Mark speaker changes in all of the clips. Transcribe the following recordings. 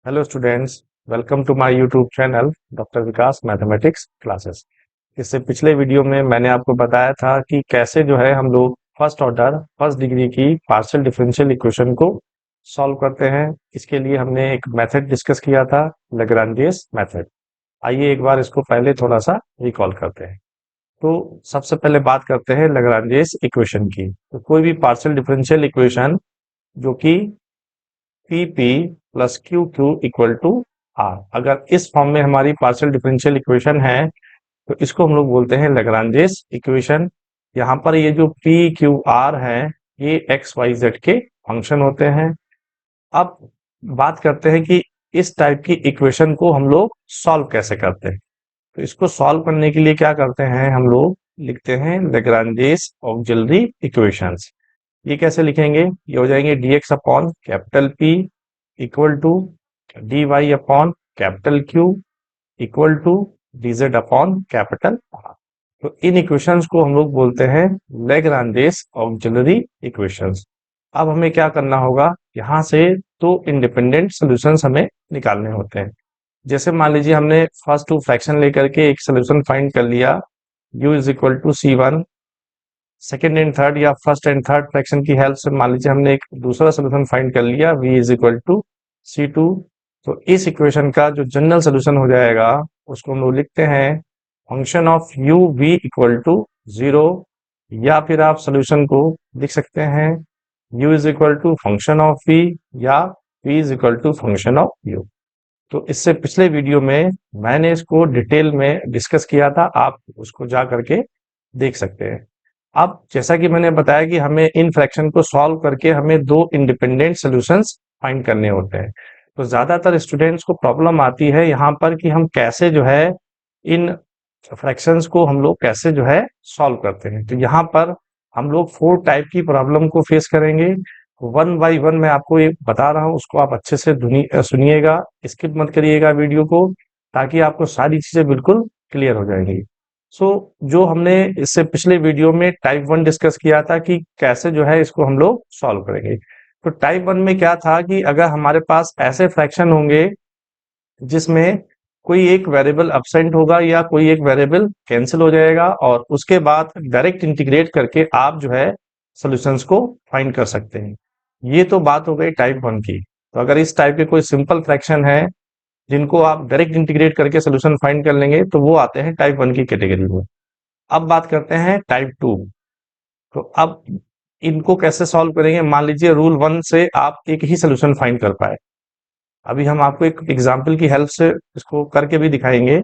Speaker 1: Hello students, welcome to my YouTube channel doctor Vikas mathematics classes. इससे पिछले video में मैंने आपको बताया था कि कैसे जो है हम लोग फर्स्ट ऑर्डर फर्स्ट डिग्री की पार्शियल डिफरेंशियल इक्वेशन को सॉल्व करते हैं। इसके लिए हमने एक मेथड डिस्कस किया था, लैग्रांजियस मेथड। आइए एक बार इसको पहले थोड़ा सा रिकॉल करते हैं। तो सबसे पहले बात करते हैं लैग्रांजियस इक्वेशन की। तो कोई भी पार्शियल डिफरेंशियल इक्वेशन जो कि P P plus Q Q equal to R, अगर इस फॉर्म में हमारी पार्शियल डिफरेंशियल इक्वेशन है तो इसको हम लोग बोलते हैं लैग्रांजियस इक्वेशन। यहाँ पर ये जो पी क्यू आर है ये एक्स वाई जेड के फंक्शन होते हैं। अब बात करते हैं कि इस टाइप की इक्वेशन को हम लोग सॉल्व कैसे करते हैं। तो इसको सॉल्व करने के लिए क्या करते हैं, हम लोग लिखते हैं लैग्रांजियस ऑक्सिलरी इक्वेशंस। ये कैसे लिखेंगे, ये हो जाएंगे dx upon capital P equal to dy upon capital Q equal to dz upon capital R। तो इन इक्वेशंस को हम लोग बोलते हैं लैग्रांजियस ऑक्सिलरी इक्वेशंस। अब हमें क्या करना होगा, यहाँ से दो इंडिपेंडेंट सॉल्यूशंस हमें निकालने होते हैं। जैसे मान लीजिए हमने फर्स्ट टू फ्रैक्शन लेकर के एक सोल्यूशन फाइंड कर लिया, u is equal to C1। Second and third या फर्स्ट एंड थर्ड फ्रैक्शन की हेल्प से मान लीजिए हमने एक दूसरा सोल्यूशन फाइंड कर लिया, v is equal to C2। तो इस इक्वेशन का जो जनरल सोल्यूशन हो जाएगा उसको हम लोग लिखते हैं function of u v equal to 0, या फिर आप सोल्यूशन को लिख सकते हैं u is equal to function of v या v is equal to function of u। तो इससे पिछले वीडियो में मैंने इसको डिटेल में डिस्कस किया था, आप उसको जा करके देख सकते हैं। अब जैसा कि मैंने बताया कि हमें इन फ्रैक्शन को सॉल्व करके हमें दो इंडिपेंडेंट सॉल्यूशंस फाइंड करने होते हैं। तो ज्यादातर स्टूडेंट्स को प्रॉब्लम आती है यहाँ पर कि हम कैसे जो है इन फ्रैक्शंस को हम लोग कैसे जो है सॉल्व करते हैं। तो यहाँ पर हम लोग 4 टाइप की प्रॉब्लम को फेस करेंगे। वन बाय वन मैं आपको ये बता रहा हूँ, उसको आप अच्छे से सुनिएगा, स्किप मत करिएगा वीडियो को, ताकि आपको सारी चीजें बिल्कुल क्लियर हो जाएंगी। जो हमने इससे पिछले वीडियो में टाइप 1 डिस्कस किया था कि कैसे जो है इसको हम लोग सॉल्व करेंगे। तो टाइप 1 में क्या था कि अगर हमारे पास ऐसे फ्रैक्शन होंगे जिसमें कोई एक वेरिएबल अब्सेंट होगा या कोई एक वेरिएबल कैंसिल हो जाएगा, और उसके बाद डायरेक्ट इंटीग्रेट करके आप जो है सॉल्यूशंस को फाइंड कर सकते हैं। ये तो बात हो गई टाइप 1 की। तो अगर इस टाइप के कोई सिंपल फ्रैक्शन है जिनको आप डायरेक्ट इंटीग्रेट करके सोल्यूशन फाइंड कर लेंगे तो वो आते हैं टाइप 1 की कैटेगरी में। अब बात करते हैं टाइप 2। तो अब इनको कैसे सॉल्व करेंगे, मान लीजिए रूल 1 से आप एक ही सोल्यूशन फाइंड कर पाए। अभी हम आपको एक एग्जांपल की हेल्प से इसको करके भी दिखाएंगे।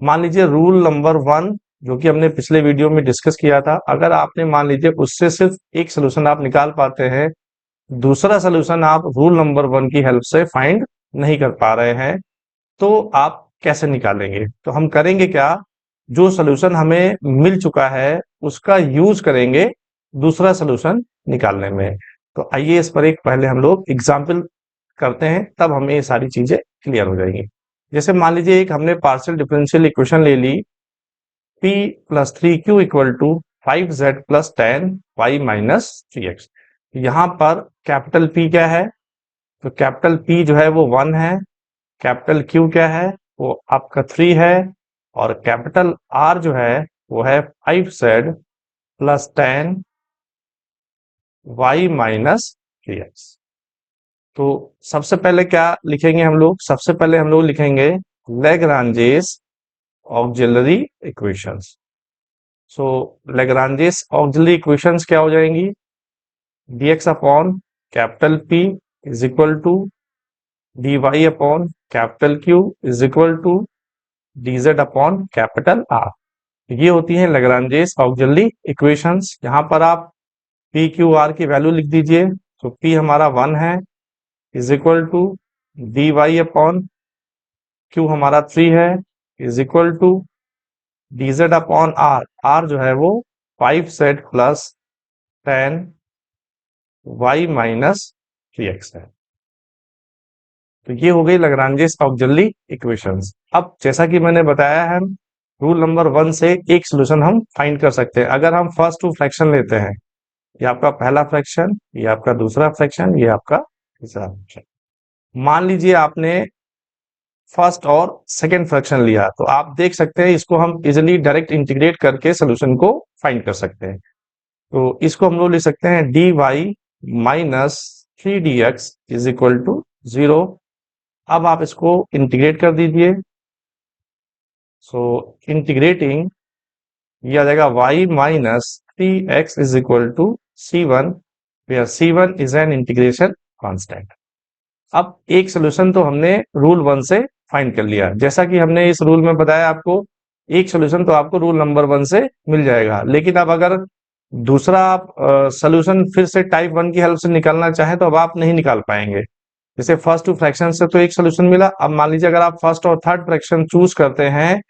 Speaker 1: मान लीजिए रूल नंबर 1 जो कि हमने पिछले वीडियो में डिस्कस किया था, अगर आपने मान लीजिए उससे सिर्फ एक सोल्यूशन आप निकाल पाते हैं, दूसरा सोल्यूशन आप रूल नंबर 1 की हेल्प से फाइंड नहीं कर पा रहे हैं, तो आप कैसे निकालेंगे। तो हम करेंगे क्या, जो सोल्यूशन हमें मिल चुका है उसका यूज करेंगे दूसरा सोल्यूशन निकालने में। तो आइए इस पर एक पहले हम लोग एग्जाम्पल करते हैं, तब हमें ये सारी चीजें क्लियर हो जाएंगी। जैसे मान लीजिए एक हमने पार्शियल डिफरेंशियल इक्वेशन ले ली, p plus 3q equal to 5z plus 10y minus 3x। यहाँ पर कैपिटल P क्या है, तो कैपिटल P जो है वो 1 है, कैपिटल Q क्या है वो आपका 3 है, और कैपिटल R जो है वो है 5z plus 10y minus 3x। तो सबसे पहले क्या लिखेंगे हम लोग, सबसे पहले हम लोग लिखेंगे Lagrange's auxiliary equations. So Lagrange's auxiliary equations क्या हो जाएंगी, dx upon capital P is equal to dy upon capital Q is equal to dz upon capital R। ये होती हैं लैग्रांजियस ऑक्सिलरी इक्वेशंस। यहाँ पर आप p q r की वैल्यू लिख दीजिए। तो p हमारा 1 है is equal to dy upon q हमारा 3 है is equal to dz upon r, r जो है वो 5z plus 10y minus 3x है। तो ये हो गई लैग्रांजियस ऑक्सिलरी इक्वेशंस। अब जैसा कि मैंने बताया है, रूल नंबर 1 से एक सोल्यूशन हम फाइंड कर सकते हैं। अगर हम फर्स्ट टू फ्रैक्शन लेते हैं, ये आपका पहला फ्रैक्शन, ये आपका दूसरा फ्रैक्शन, ये आपका तीसरा फ्रैक्शन। मान लीजिए आपने फर्स्ट और सेकेंड फ्रैक्शन लिया, तो आप देख सकते हैं इसको हम इजिली डायरेक्ट इंटीग्रेट करके सोल्यूशन को फाइंड कर सकते हैं। तो इसको हम लोग लिख सकते हैं dy minus 3dx is equal to 0। अब आप इसको इंटीग्रेट कर दीजिए। सो इंटीग्रेटिंग ये आ जाएगा y minus 3x is equal to c1, where c1 is an integration constant. अब एक सोल्यूशन तो हमने रूल 1 से फाइंड कर लिया। जैसा कि हमने इस रूल में बताया आपको, एक सोल्यूशन तो आपको रूल नंबर 1 से मिल जाएगा, लेकिन अब अगर दूसरा आप सोल्यूशन फिर से टाइप 1 की हेल्प से निकालना चाहें तो अब आप नहीं निकाल पाएंगे। जैसे फर्स्ट टू फ्रैक्शन से तो एक सोल्यूशन मिला, अब मान लीजिए अगर आप फर्स्ट और थर्ड फ्रैक्शन चूज करते हैं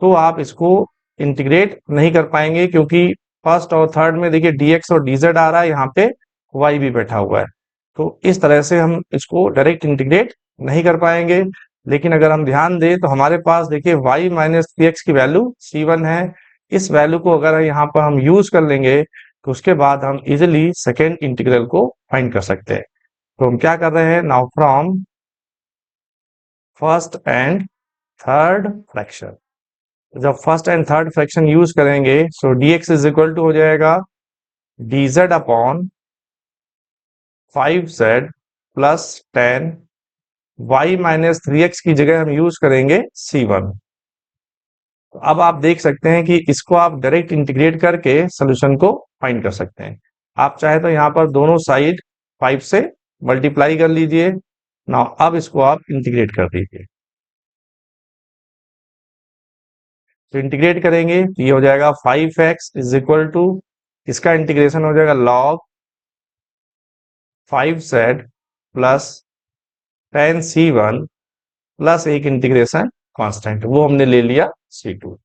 Speaker 1: तो आप इसको इंटीग्रेट नहीं कर पाएंगे, क्योंकि फर्स्ट और थर्ड में देखिए dx और dz आ रहा है, यहाँ पे y भी बैठा हुआ है। तो इस तरह से हम इसको डायरेक्ट इंटीग्रेट नहीं कर पाएंगे। लेकिन अगर हम ध्यान दें तो हमारे पास देखिए y माइनस 3x की वैल्यू c1 है। इस वैल्यू को अगर यहाँ पर हम यूज कर लेंगे तो उसके बाद हम इजिली सेकेंड इंटीग्रल को फाइंड कर सकते हैं। तो हम क्या कर रहे हैं, now from first and third fraction, जब first and third fraction use करेंगे so dx is equal to हो जाएगा dz upon 5z plus 10, y minus 3x की जगह हम यूज करेंगे c1। तो अब आप देख सकते हैं कि इसको आप डायरेक्ट इंटीग्रेट करके सोल्यूशन को फाइंड कर सकते हैं। आप चाहे तो यहाँ पर दोनों साइड 5 से मल्टीप्लाई कर लीजिए। नाउ अब इसको आप इंटीग्रेट कर दीजिए। तो इंटीग्रेट करेंगे तो ये हो जाएगा 5x इज इक्वल टू, इसका इंटीग्रेशन हो जाएगा log 5z plus 10c1 plus एक इंटीग्रेशन कांस्टेंट, वो हमने ले लिया c2।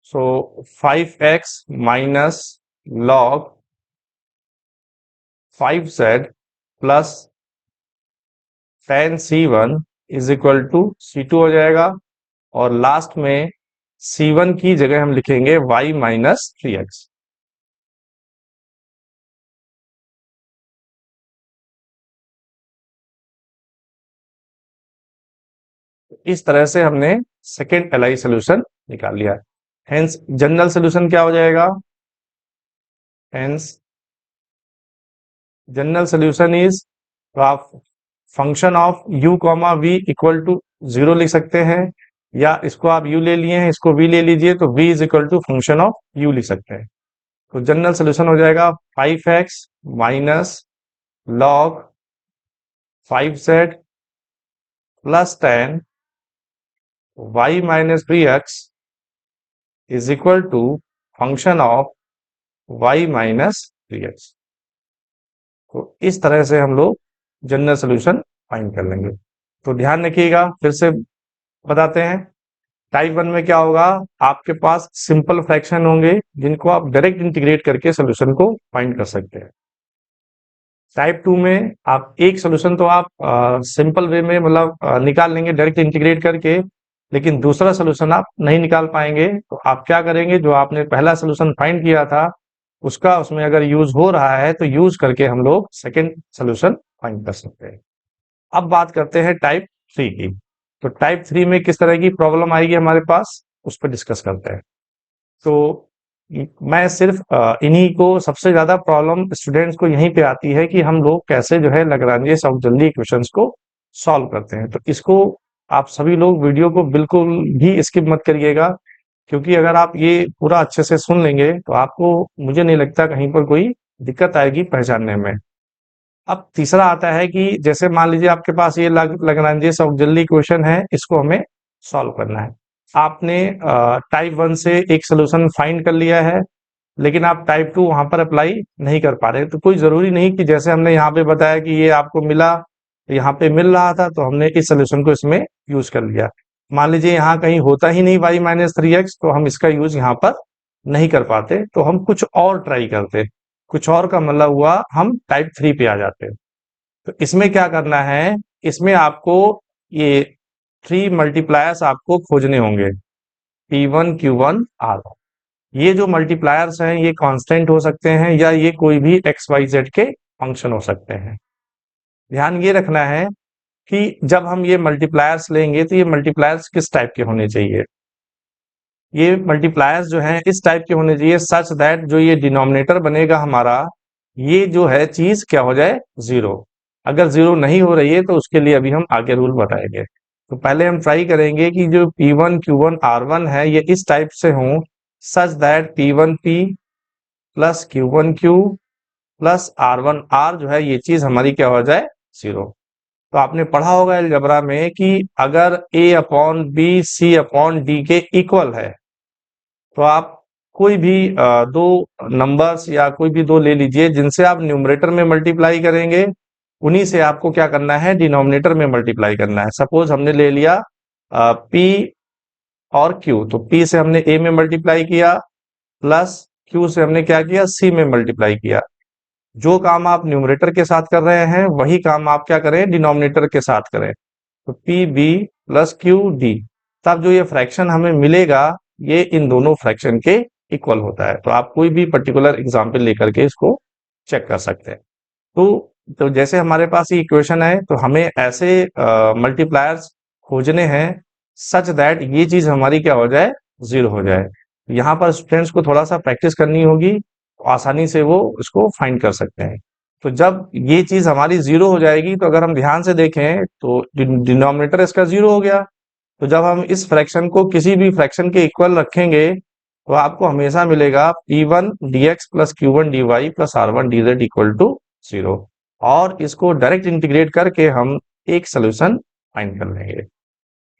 Speaker 1: So 5x minus log 5z plus 10c1 is equal to c2 हो जाएगा, और लास्ट में c1 की जगह हम लिखेंगे y माइनस 3x। इस तरह से हमने सेकेंड एलआई सोल्यूशन निकाल लिया। हेंस जनरल सोल्यूशन क्या हो जाएगा, हेंस जनरल सोल्यूशन इज, तो आप function of u comma v equal to 0 लिख सकते हैं, या इसको आप u ले लिए हैं, इसको v ले लीजिए तो v is equal to function of u लिख सकते हैं। तो जनरल सोल्यूशन हो जाएगा 5x minus log 5z plus 10 y minus 3x is equal to function of y minus 3x। तो इस तरह से हम लोग जनरल सोल्यूशन फाइंड कर लेंगे। तो ध्यान रखिएगा, फिर से बताते हैं। टाइप 1 में क्या होगा, आपके पास सिंपल फ्रैक्शन होंगे जिनको आप डायरेक्ट इंटीग्रेट करके सोल्यूशन को फाइंड कर सकते हैं। टाइप 2 में आप एक सोल्यूशन तो आप सिंपल वे में मतलब निकाल लेंगे डायरेक्ट इंटीग्रेट करके, लेकिन दूसरा सोल्यूशन आप नहीं निकाल पाएंगे। तो आप क्या करेंगे, जो आपने पहला सोल्यूशन फाइंड किया था उसका उसमें अगर यूज हो रहा है तो यूज करके हम लोग सेकेंड सोल्यूशन फाइंड कर सकते हैं। अब बात करते हैं टाइप 3 की। तो टाइप 3 में किस तरह की प्रॉब्लम आएगी हमारे पास, उस पर डिस्कस करते हैं। तो मैं सिर्फ इन्हीं को सबसे ज्यादा प्रॉब्लम स्टूडेंट्स को यहीं पे आती है कि हम लोग कैसे जो है लैग्रांज जल्दी इक्वेशंस को सॉल्व करते हैं। तो इसको आप सभी लोग वीडियो को बिल्कुल भी स्किप मत करिएगा, क्योंकि अगर आप ये पूरा अच्छे से सुन लेंगे तो आपको, मुझे नहीं लगता कहीं पर कोई दिक्कत आएगी पहचानने में। अब तीसरा आता है कि जैसे मान लीजिए आपके पास ये लैग्रांज जल्दी इक्वेशन है, इसको हमें सॉल्व करना है। आपने टाइप 1 से एक सोल्यूशन फाइंड कर लिया है, लेकिन आप टाइप 2 वहां पर अप्लाई नहीं कर पा रहे। तो कोई जरूरी नहीं कि जैसे हमने यहाँ पे बताया कि ये आपको मिला, यहाँ पे मिल रहा था तो हमने इस सोल्यूशन को इसमें यूज कर लिया। मान लीजिए यहाँ कहीं होता ही नहीं y माइनस 3x, तो हम इसका यूज यहाँ पर नहीं कर पाते, तो हम कुछ और ट्राई करते। कुछ और का मतलब हुआ हम टाइप 3 पे आ जाते। तो इसमें क्या करना है, इसमें आपको ये 3 मल्टीप्लायर्स आपको खोजने होंगे, P1 Q1 R1। ये जो मल्टीप्लायर्स हैं ये कांस्टेंट हो सकते हैं, या ये कोई भी XYZ के फंक्शन हो सकते हैं। ध्यान ये रखना है कि जब हम ये मल्टीप्लायर्स लेंगे तो ये मल्टीप्लायर्स किस टाइप के होने चाहिए। ये मल्टीप्लायर्स जो हैं इस टाइप के होने चाहिए सच दैट जो ये डिनोमिनेटर बनेगा हमारा, ये जो है चीज क्या हो जाए, जीरो। अगर जीरो नहीं हो रही है तो उसके लिए अभी हम आगे रूल बताएंगे। तो पहले हम ट्राई करेंगे कि जो P1 Q1 R1 है ये इस टाइप से हों such that P1 P plus Q1 Q plus R1 R जो है ये चीज हमारी क्या हो जाए, जीरो। तो आपने पढ़ा होगा अलजेब्रा में कि अगर A upon B C upon D के इक्वल है तो आप कोई भी दो नंबर्स या कोई भी दो ले लीजिए जिनसे आप न्यूमरेटर में मल्टीप्लाई करेंगे, उन्हीं से आपको क्या करना है, डिनोमिनेटर में मल्टीप्लाई करना है। सपोज हमने ले लिया P और Q, तो P से हमने A में मल्टीप्लाई किया प्लस Q से हमने क्या किया, C में मल्टीप्लाई किया। जो काम आप न्यूमरेटर के साथ कर रहे हैं वही काम आप क्या करें, डिनोमिनेटर के साथ करें। तो p b plus q d, तब जो ये फ्रैक्शन हमें मिलेगा ये इन दोनों फ्रैक्शन के इक्वल होता है। तो आप कोई भी पर्टिकुलर एग्जाम्पल लेकर के इसको चेक कर सकते हैं। तो जैसे हमारे पास ये इक्वेशन है तो हमें ऐसे मल्टीप्लायर्स खोजने हैं सच दैट ये चीज हमारी क्या हो जाए, जीरो हो जाए। यहाँ पर स्टूडेंट्स को थोड़ा सा प्रैक्टिस करनी होगी, आसानी से वो इसको फाइंड कर सकते हैं। तो जब ये चीज हमारी जीरो हो जाएगी तो अगर हम ध्यान से देखें तो डिनोमिनेटर इसका जीरो हो गया। तो जब हम इस फ्रैक्शन को किसी भी फ्रैक्शन के इक्वल रखेंगे तो आपको हमेशा मिलेगा P1 dx plus Q1 dy plus R1 dz equal to zero. और इसको डायरेक्ट इंटीग्रेट करके हम एक सोल्यूशन फाइंड कर लेंगे।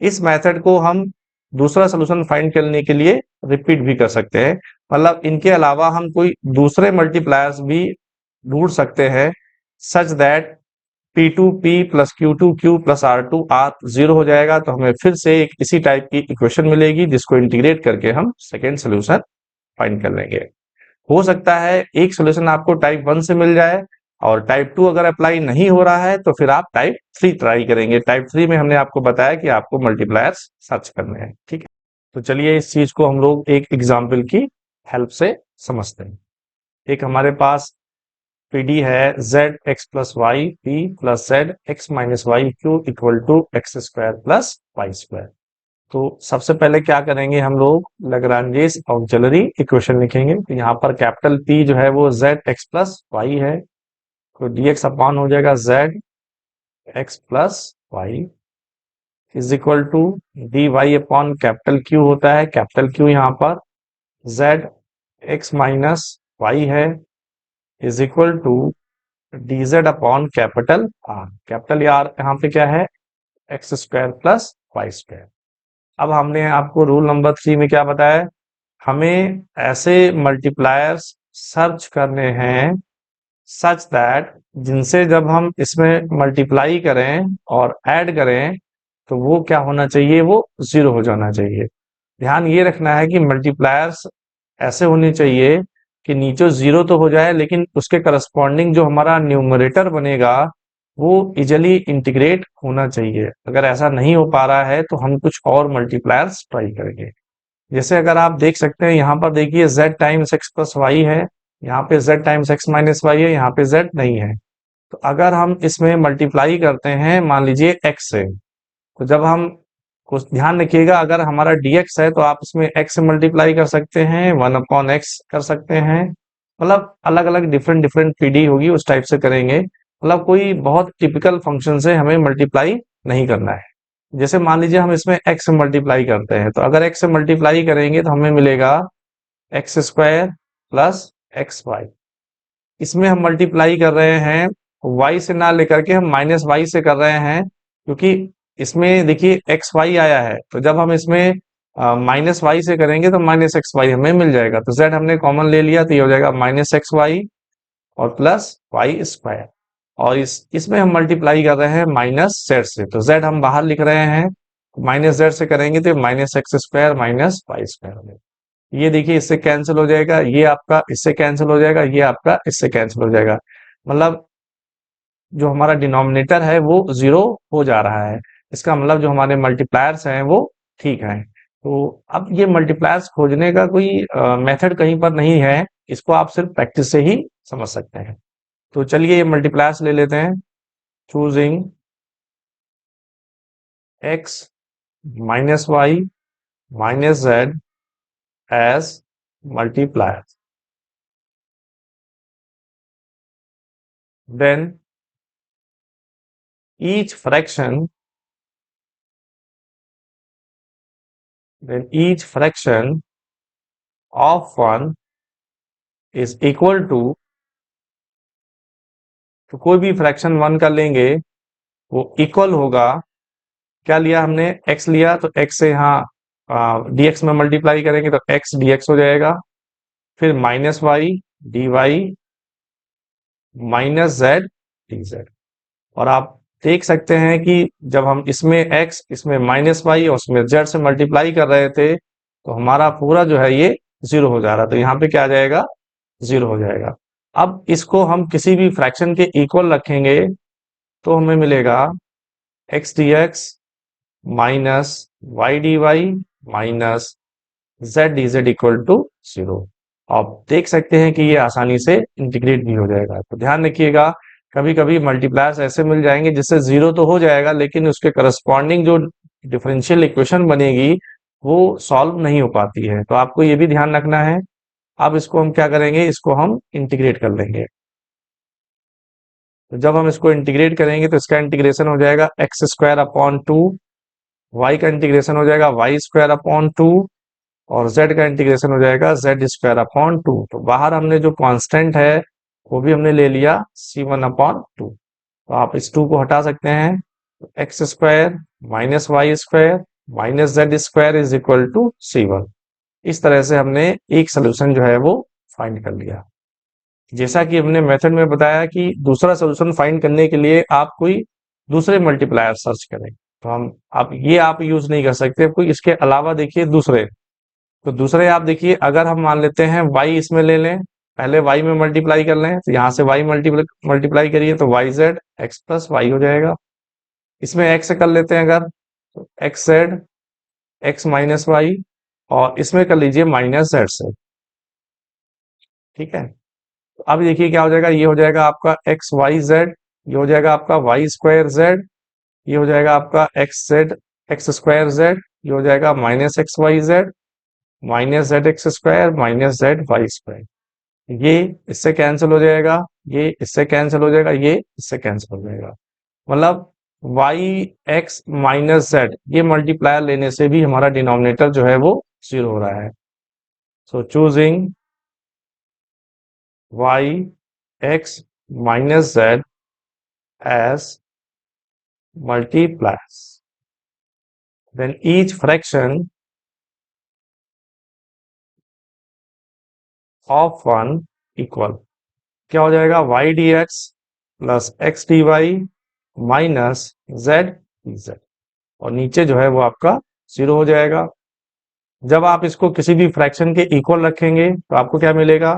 Speaker 1: इस मेथड को हम दूसरा सोल्यूशन फाइंड करने के लिए रिपीट भी कर सकते हैं, मतलब इनके अलावा हम कोई दूसरे मल्टीप्लायर्स भी ढूंढ सकते हैं such that P2 P plus Q2 Q plus R2 R zero हो जाएगा। तो हमें फिर से एक इसी टाइप की इक्वेशन मिलेगी जिसको इंटीग्रेट करके हम सेकेंड सोल्यूशन फाइंड कर लेंगे। हो सकता है एक सोल्यूशन आपको टाइप 1 से मिल जाए और टाइप 2 अगर अप्लाई नहीं हो रहा है तो फिर आप टाइप 3 ट्राई करेंगे। टाइप 3 में हमने आपको बताया कि आपको मल्टीप्लायर्स सर्च करने हैं, ठीक है। तो चलिए इस चीज को हम लोग एक एग्जाम्पल की हेल्प से समझते हैं। एक हमारे पास पीडी है z x plus y p plus z x minus y q equal to x square plus y square. तो सबसे पहले क्या करेंगे, हम लोग लैग्रांजेस ऑक्सिलरी इक्वेशन लिखेंगे। तो यहाँ पर कैपिटल पी जो है वो जेड एक्स प्लस वाई है, तो डी एक्स अपॉन हो जाएगा z x plus y is equal to d y upon capital Q होता है, कैपिटल क्यू यहाँ पर जेड एक्स माइनस वाई है is equal to dz upon capital R. Capital R यहाँ पे क्या है, x square plus y square. अब हमने आपको रूल नंबर 3 में क्या बताया, हमें ऐसे मल्टीप्लायर्स सर्च करने हैं सच दैट जिनसे जब हम इसमें मल्टीप्लाई करें और ऐड करें तो वो क्या होना चाहिए, वो जीरो हो जाना चाहिए। ध्यान ये रखना है कि मल्टीप्लायर्स ऐसे होने चाहिए कि नीचे जीरो तो हो जाए लेकिन उसके करस्पॉन्डिंग जो हमारा न्यूमरेटर बनेगा वो इजिली इंटीग्रेट होना चाहिए। अगर ऐसा नहीं हो पा रहा है तो हम कुछ और मल्टीप्लायर्स ट्राई करेंगे। जैसे अगर आप देख सकते हैं यहाँ पर देखिए z times x plus y है, यहाँ पे z times x minus y है, यहाँ पे z नहीं है। तो अगर हम इसमें मल्टीप्लाई करते हैं मान लीजिए x से, तो जब हम कुछ ध्यान रखिएगा अगर हमारा dx है तो आप इसमें x से मल्टीप्लाई कर सकते हैं, 1/x कर सकते हैं, मतलब अलग अलग डिफरेंट डिफरेंट पीडी होगी उस टाइप से करेंगे। मतलब कोई बहुत टिपिकल फंक्शन से हमें मल्टीप्लाई नहीं करना है। जैसे मान लीजिए हम इसमें x से मल्टीप्लाई करते हैं, तो अगर x से मल्टीप्लाई करेंगे तो हमें मिलेगा x square plus x y. इसमें हम मल्टीप्लाई कर रहे हैं y से ना लेकर के हम माइनस वाई से कर रहे हैं, क्योंकि इसमें देखिए एक्स वाई आया है, तो जब हम इसमें माइनस वाई से करेंगे तो माइनस एक्स वाई हमें मिल जाएगा। तो z हमने कॉमन ले लिया तो ये हो जाएगा माइनस एक्स वाई और प्लस वाई स्क्वायर। और इसमें हम मल्टीप्लाई कर रहे हैं माइनस जेड से, तो z हम बाहर लिख रहे हैं, माइनस जेड से करेंगे तो minus X square minus Y square. ये देखिए इससे कैंसिल हो जाएगा, ये आपका इससे कैंसिल हो जाएगा, ये आपका इससे कैंसिल हो जाएगा। मतलब जो हमारा डिनोमिनेटर है वो जीरो हो जा रहा है, इसका मतलब जो हमारे मल्टीप्लायर्स हैं वो ठीक है। तो अब ये मल्टीप्लायर्स खोजने का कोई मेथड कहीं पर नहीं है, इसको आप सिर्फ प्रैक्टिस से ही समझ सकते हैं। तो चलिए ये मल्टीप्लायर्स ले लेते हैं। choosing x minus y minus z as multipliers. Then each fraction of 1 is equal to, तो कोई भी फ्रैक्शन 1 का लेंगे वो इक्वल होगा, क्या लिया हमने, x लिया तो x से यहाँ dx में मल्टीप्लाई करेंगे तो x dx हो जाएगा, फिर minus y d y minus z d z. और आप देख सकते हैं कि जब हम इसमें x इसमें माइनस वाई और उसमें z से मल्टीप्लाई कर रहे थे तो हमारा पूरा जो है ये 0 हो जा रहा, तो यहाँ पे क्या आ जाएगा, 0 हो जाएगा। अब इसको हम किसी भी फ्रैक्शन के इक्वल रखेंगे तो हमें मिलेगा x dx minus y d y minus z d z equal to 0। आप देख सकते हैं कि ये आसानी से इंटीग्रेट भी हो जाएगा। तो ध्यान रखिएगा, कभी कभी मल्टीप्लायर्स ऐसे मिल जाएंगे जिससे 0 तो हो जाएगा लेकिन उसके करस्पॉन्डिंग जो डिफरेंशियल इक्वेशन बनेगी वो सॉल्व नहीं हो पाती है, तो आपको ये भी ध्यान रखना है। अब इसको हम क्या करेंगे, इसको हम इंटीग्रेट कर लेंगे। तो जब हम इसको इंटीग्रेट करेंगे तो इसका इंटीग्रेशन हो जाएगा एक्स स्क्वायर अपॉन 2, वाई का इंटीग्रेशन हो जाएगा वाई स्क्वायर अपॉन 2 और z का इंटीग्रेशन हो जाएगा z स्क्वायर अपॉन 2। तो बाहर हमने जो कांस्टेंट है वो भी हमने ले लिया c1 अपॉन 2, तो आप इस 2 को हटा सकते हैं। X square minus Y square minus z square is equal to c1। इस तरह से हमने एक सोल्यूशन जो है वो फाइंड कर लिया। जैसा कि हमने मेथड में बताया कि दूसरा सोल्यूशन फाइंड करने के लिए आप कोई दूसरे मल्टीप्लायर सर्च करें, तो हम आप यूज नहीं कर सकते, कोई इसके अलावा देखिए दूसरे। तो दूसरे आप देखिए, अगर हम मान लेते हैं y इसमें ले लें, पहले y में मल्टीप्लाई कर लें, तो यहाँ से y मल्टीप्लाई करिए तो y z x plus y हो जाएगा। इसमें x से कर लेते हैं अगर, तो x z x minus y, और इसमें कर लीजिए माइनस z से। ठीक है, तो अब देखिए क्या हो जाएगा, ये हो जाएगा आपका एक्स वाई जेड, ये हो जाएगा आपका वाई स्क्वायर जेड, ये हो जाएगा आपका x z x square z, ये हो जाएगा minus x y z minus z x square minus z y square. ये इससे कैंसिल हो जाएगा, ये इससे कैंसिल हो जाएगा, ये इससे कैंसिल हो जाएगा। मतलब वाई एक्स माइनस जेड ये मल्टीप्लायर लेने से भी हमारा डिनोमिनेटर जो है वो 0 हो रहा है। So choosing y x minus z as multipliers, then each fraction of 1 equal, क्या हो जाएगा, y dx plus x dy minus z dz, और नीचे जो है वो आपका 0 हो जाएगा। जब आप इसको किसी भी फ्रैक्शन के इक्वल रखेंगे तो आपको क्या मिलेगा,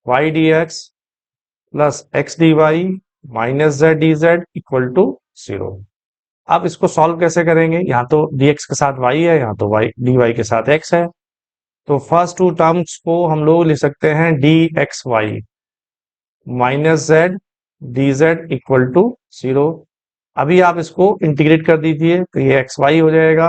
Speaker 1: y dx plus x dy minus z dz equal to 0। आप इसको सॉल्व कैसे करेंगे, यहाँ तो dx के साथ y है, यहाँ तो y dy के साथ x है, तो फर्स्ट टू टर्म्स को हम लोग लिख सकते हैं dxy minus z dz equal to 0। अभी आप इसको इंटीग्रेट कर दीजिए तो ये xy हो जाएगा,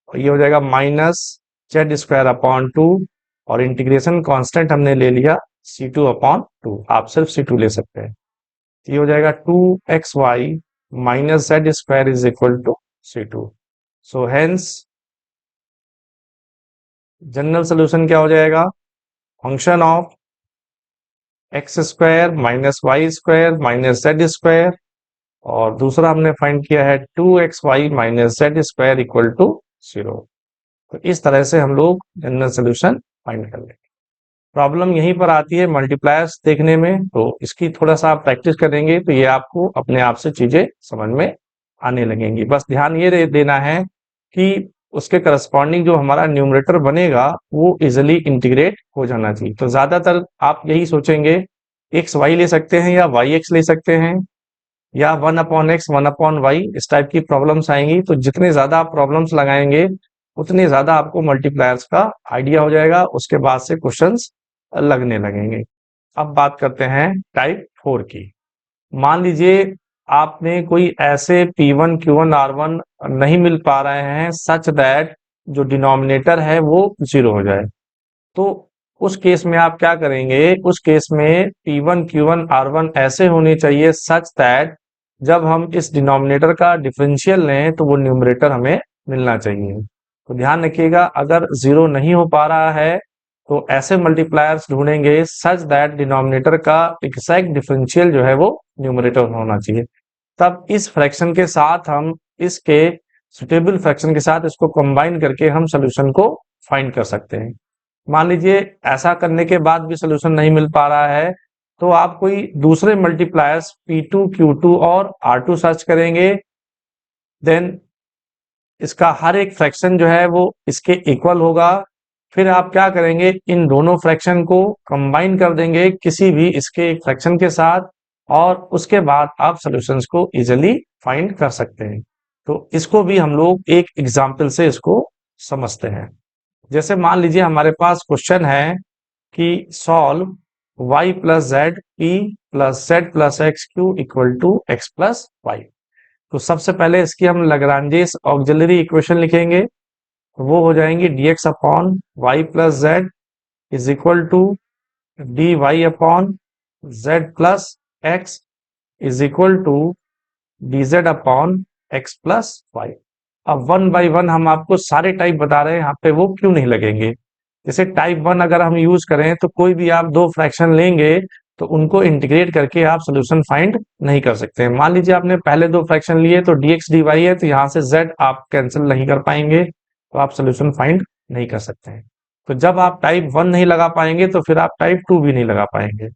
Speaker 1: ये हो जाएगा माइनस जेड स्क्वायर अपॉन 2, और इंटीग्रेशन कांस्टेंट हमने ले लिया c2 अपॉन 2, आप सिर्फ c2 ले सकते हैं। ये हो जाएगा 2xy minus z square is equal to c2। So hence general solution क्या हो जाएगा, function of x square minus Y square minus z square, और दूसरा हमने फाइंड किया है 2xy minus z square equal to 0। तो इस तरह से हम लोग जनरल सोल्यूशन फाइंड कर लेंगे। प्रॉब्लम यहीं पर आती है मल्टीप्लायर्स देखने में, तो इसकी थोड़ा सा आप प्रैक्टिस करेंगे तो ये आपको अपने आप से चीजें समझ में आने लगेंगी। बस ध्यान ये देना है कि उसके करस्पॉन्डिंग जो हमारा न्यूमरेटर बनेगा वो इजिली इंटीग्रेट हो जाना चाहिए। तो ज्यादातर आप यही सोचेंगे एक्स वाई ले सकते हैं या वाई एक्स ले सकते हैं या 1 अपॉन एक्स 1 अपॉन वाई, इस टाइप की प्रॉब्लम्स आएंगी। तो जितने ज्यादा आप प्रॉब्लम्स लगाएंगे उतने ज्यादा आपको मल्टीप्लायर्स का आइडिया हो जाएगा, उसके बाद से क्वेश्चंस लगने लगेंगे। अब बात करते हैं टाइप 4 की। मान लीजिए आपने कोई ऐसे P1 Q1 R1 नहीं मिल पा रहे हैं सच दैट जो डिनोमिनेटर है वो 0 हो जाए, तो उस केस में आप क्या करेंगे? उस केस में P1 Q1 R1 ऐसे होने चाहिए सच दैट जब हम इस डिनोमिनेटर का डिफरेंशियल लें तो वो न्यूमरेटर हमें मिलना चाहिए। तो ध्यान रखिएगा, अगर 0 नहीं हो पा रहा है तो ऐसे मल्टीप्लायर्स ढूंढेंगे सच दैट डिनोमिनेटर का एग्जैक्ट डिफरेंशियल जो है वो न्यूमरेटर होना चाहिए। तब इस फ्रैक्शन के साथ हम इसके सुटेबल फ्रैक्शन के साथ इसको कंबाइन करके हम सोल्यूशन को फाइंड कर सकते हैं। मान लीजिए ऐसा करने के बाद भी सोल्यूशन नहीं मिल पा रहा है, तो आप कोई दूसरे मल्टीप्लायर्स P2 Q2 और R2 सर्च करेंगे। देन इसका हर एक फ्रैक्शन जो है वो इसके इक्वल होगा। फिर आप क्या करेंगे? इन दोनों फ्रैक्शन को कंबाइन कर देंगे किसी भी इसके एक फ्रैक्शन के साथ, और उसके बाद आप सॉल्यूशंस को इजीली फाइंड कर सकते हैं। तो इसको भी हम लोग एक एग्जांपल से इसको समझते हैं। जैसे मान लीजिए हमारे पास क्वेश्चन है कि solve y plus z p plus z plus x q equal to x plus y. तो सबसे पहले इसकी हम लैग्रांजेस ऑक्सिलरी इक्वेशन लिखेंगे। वो हो जाएंगी dx upon y plus z is equal to d y upon z plus x is equal to d z upon x plus y. अब वन बाई वन हम आपको सारे टाइप बता रहे हैं, यहाँ पे वो क्यों नहीं लगेंगे? जैसे टाइप वन अगर हम यूज करें तो कोई भी आप दो फ्रैक्शन लेंगे तो उनको इंटीग्रेट करके आप सोल्यूशन फाइंड नहीं कर सकते हैं। मान लीजिए आपने पहले दो फ्रैक्शन लिए तो dx dy है, तो यहाँ से z आप कैंसिल नहीं कर पाएंगे, तो आप सोल्यूशन फाइंड नहीं कर सकते हैं। तो जब आप टाइप वन नहीं लगा पाएंगे तो फिर आप टाइप टू भी नहीं लगा पाएंगे।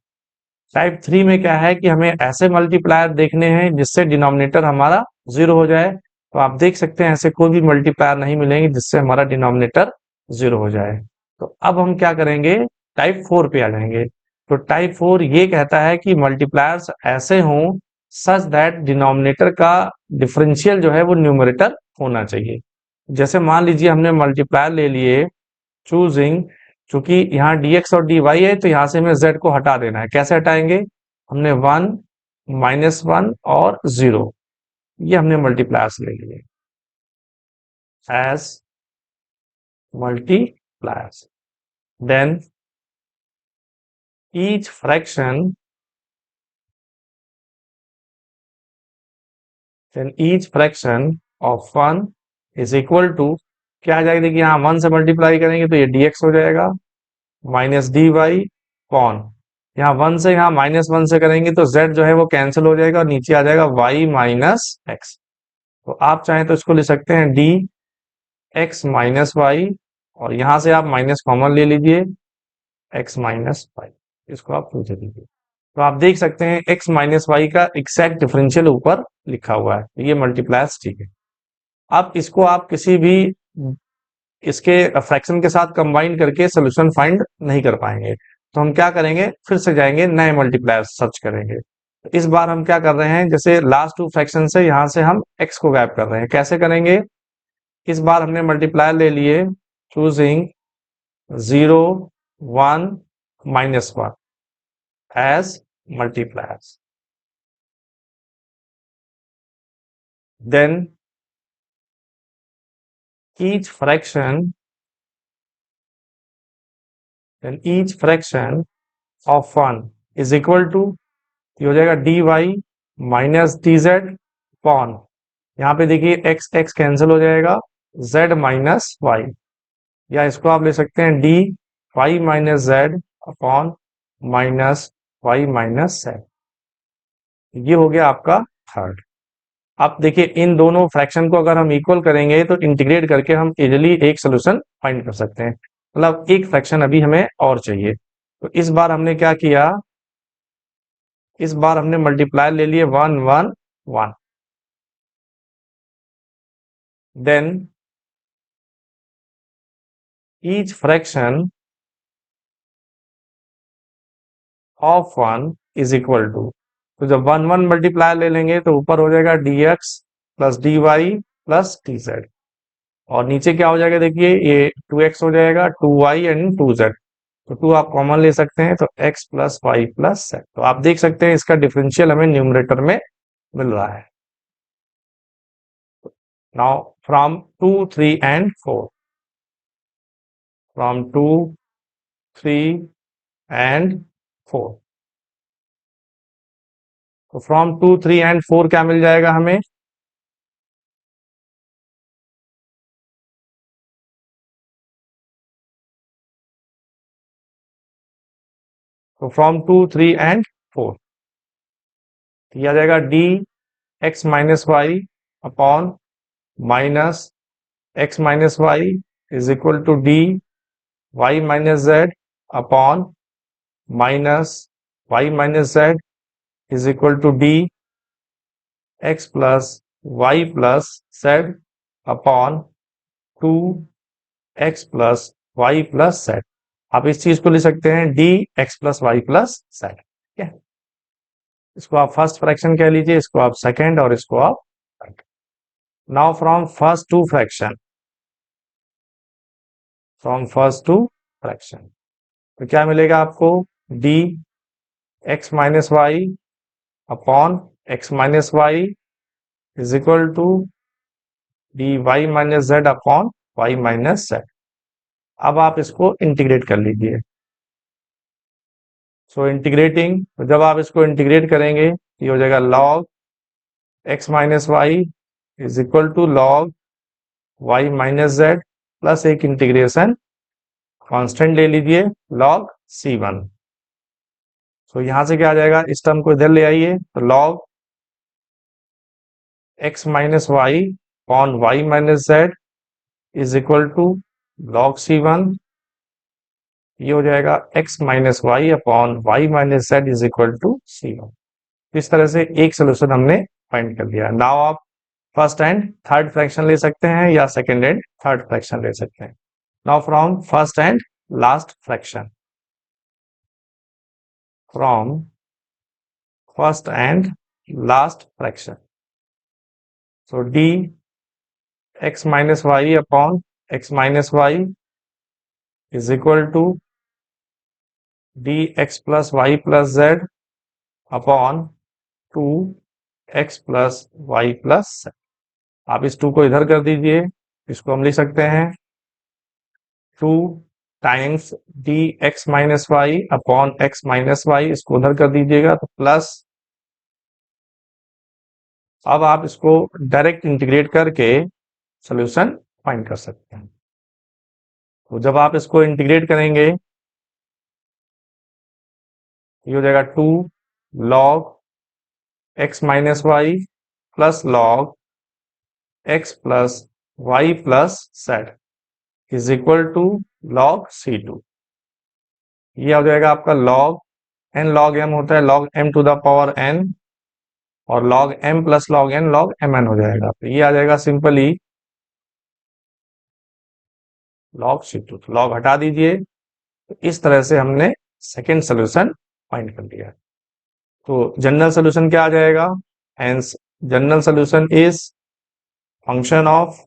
Speaker 1: टाइप थ्री में क्या है कि हमें ऐसे मल्टीप्लायर देखने हैं जिससे डिनोमिनेटर हमारा 0 हो जाए। तो आप देख सकते हैं ऐसे कोई भी मल्टीप्लायर नहीं मिलेंगे जिससे हमारा डिनोमिनेटर 0 हो जाए। तो अब हम क्या करेंगे? टाइप फोर पे आ जाएंगे। तो टाइप फोर ये कहता है कि मल्टीप्लायर्स ऐसे हों सच दैट डिनोमिनेटर का डिफरेंशियल जो है वो न्यूमरेटर होना चाहिए। जैसे मान लीजिए हमने मल्टीप्लायर ले लिए चूजिंग, चूंकि यहाँ dx और dy है तो यहाँ से हमें z को हटा देना है। कैसे हटाएंगे? हमने 1 -1 और 0 ये हमने मल्टीप्लायर्स ले लिए as multipliers. Then each fraction of 1 is equal to क्या आ जाएगा? देखिए यहाँ 1 से मल्टीप्लाई करेंगे तो ये dx हो जाएगा माइनस dy कॉन, यहाँ 1 से यहाँ -1 से करेंगे तो z जो है वो कैंसिल हो जाएगा और नीचे आ जाएगा y माइनस एक्स। तो आप चाहें तो इसको ले सकते हैं डी एक्स माइनस वाई, और यहाँ से आप माइनस कॉमन ले लीजिए x माइनस वाई, इसको आप पूछ लीजिए। तो आप देख सकते हैं x माइनस वाई का एग्जैक्ट डिफरेंशियल ऊपर लिखा हुआ है। ये मल्टीप्लायर्स ठीक है। अब इसको आप किसी भी इसके फ्रैक्शन के साथ कंबाइन करके सोल्यूशन फाइंड नहीं कर पाएंगे। तो हम क्या करेंगे? फिर से जाएंगे नए मल्टीप्लायर सर्च करेंगे। तो इस बार हम क्या कर रहे हैं? जैसे लास्ट टू फ्रैक्शन से यहां से हम x को गायब कर रहे हैं। कैसे करेंगे? इस बार हमने मल्टीप्लायर ले लिए choosing 0 1 -1 as multipliers. Then each fraction of 1 is equal to, ये हो जाएगा dy माइनस dz अपॉन, यहाँ पे देखिए x x कैंसिल हो जाएगा z माइनस वाई, या इसको आप ले सकते हैं d y minus z upon minus y minus z. ये हो गया आपका थर्ड। अब देखिए इन दोनों फ्रैक्शन को अगर हम इक्वल करेंगे तो इंटीग्रेट करके हम इजीली एक सोल्यूशन फाइंड कर सकते हैं। मतलब एक फ्रैक्शन अभी हमें और चाहिए। तो इस बार हमने क्या किया? इस बार हमने मल्टीप्लायर ले लिए 1 1 1। Then each fraction of 1 is equal to, तो जब 1 1 मल्टीप्लायर ले लेंगे तो ऊपर हो जाएगा dx plus dy plus dz, और नीचे क्या हो जाएगा? देखिए ये 2x हो जाएगा 2y एंड 2z, तो 2 आप कॉमन ले सकते हैं तो x plus y plus z। तो आप देख सकते हैं इसका डिफरेंशियल हमें न्यूमरेटर में मिल रहा है। Now from 2, 3 and 4, from 2, 3 and 4, तो फ्रॉम 2, 3 एंड 4 क्या मिल जाएगा हमें? तो फ्रॉम 2, 3 एंड 4 आ जाएगा d x minus y upon minus x minus y is equal to d y minus z upon minus y minus z is equal to d x plus y plus z upon 2 x plus y plus z. आप इस चीज को लिख सकते हैं d x plus y plus z. ठीक है, इसको आप फर्स्ट फ्रैक्शन कह लीजिए, इसको आप सेकेंड और इसको आप third. Now from first to fraction, from first to fraction तो क्या मिलेगा आपको? D x minus y upon x minus y is equal to d y minus z upon y minus z. अब आप इसको इंटीग्रेट कर लीजिए। सो इंटीग्रेटिंग, जब आप इसको इंटीग्रेट करेंगे ये हो जाएगा log x minus y is equal to log y minus z plus एक इंटीग्रेशन कांस्टेंट ले लीजिए लॉग C1। सो यहां से क्या आ जाएगा, इस टर्म को इधर ले आइए तो log x minus y upon y minus z is equal to log C1। ये हो जाएगा x minus y upon y minus z is equal to C1। इस तरह से एक सोल्यूशन हमने फाइंड कर लिया। नाउ आप फर्स्ट एंड थर्ड फ्रैक्शन ले सकते हैं या सेकेंड एंड थर्ड फ्रैक्शन ले सकते हैं। Now from first and last fraction, from first and last fraction, so d x minus y upon x minus y is equal to d x plus y plus z upon 2 x plus y plus z. आप इस 2 को इधर कर दीजिए, इसको हम लिख सकते हैं 2 times d x minus y upon x minus y, इसको उधर कर दीजिएगा तो प्लस। अब आप इसको डायरेक्ट इंटीग्रेट करके सॉल्यूशन फाइंड कर सकते हैं। तो जब आप इसको इंटीग्रेट करेंगे ये हो जाएगा 2 log x minus y plus log x plus y plus z is equal to log C2। ये हो जाएगा आपका लॉग एन लॉग एम होता है log m to the power n और log m plus log n log mn हो जाएगा। तो ये आ जाएगा सिंपली लॉग C2। लॉग हटा दीजिए। तो इस तरह से हमने सेकेंड सोल्यूशन फाइंड कर लिया। तो जनरल सोल्यूशन क्या आ जाएगा? Hence general solution is function of,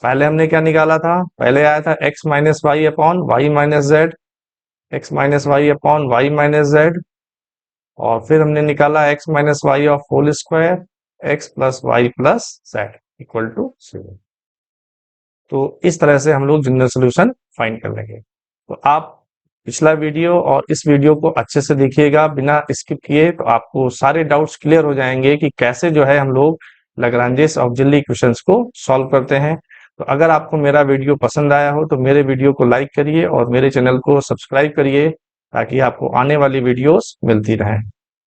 Speaker 1: पहले हमने क्या निकाला था? पहले आया था x minus y upon y minus z, x minus y upon y minus z, और फिर हमने निकाला x minus y of whole square x plus y plus z equal to 0। तो इस तरह से हम लोग जनरल सोल्यूशन फाइंड कर लेंगे। तो आप पिछला वीडियो और इस वीडियो को अच्छे से देखिएगा बिना स्किप किए, तो आपको सारे डाउट्स क्लियर हो जाएंगे कि कैसे जो है हम लोग लैग्रांजेस ऑक्सिलरी इक्वेशंस को सॉल्व करते हैं। तो अगर आपको मेरा वीडियो पसंद आया हो तो मेरे वीडियो को लाइक करिए और मेरे चैनल को सब्सक्राइब करिए ताकि आपको आने वाली वीडियोस मिलती रहें।